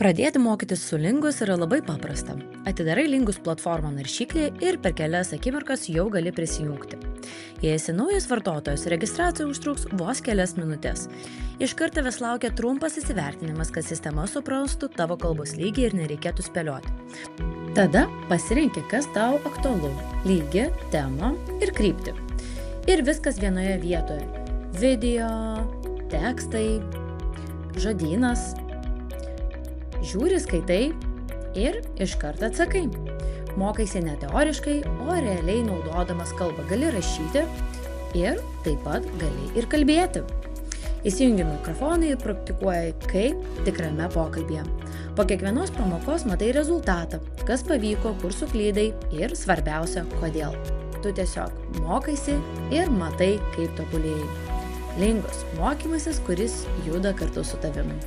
Pradėti mokytis su Lingus yra labai paprasta. Atidarai Lingus platformą naršyklėje ir per kelias akimirkas jau gali prisijungti. Jei esi naujas vartotojas, registracija užtruks vos kelias minutės. Iškart tavęs laukia trumpas įsivertinimas, kad sistema suprastų tavo kalbos lygį ir nereikėtų spėlioti. Tada pasirenki, kas tau aktualu – lygį, temą ir kryptį. Ir viskas vienoje vietoje – video, tekstai, žodynas. Žiūri, skaitai ir iškart atsakai. Mokaisi ne teoriškai, o realiai naudodamas kalbą gali rašyti ir taip pat gali ir kalbėti. Įsijungi mikrofoną ir praktikuoji kaip tikrame pokalbyje. Po kiekvienos pamokos matai rezultatą, kas pavyko, kur suklydai ir svarbiausia, kodėl. Tu tiesiog mokaisi ir matai, kaip tobulėjai. Lingus – mokymasis, kuris juda kartu su tavimi.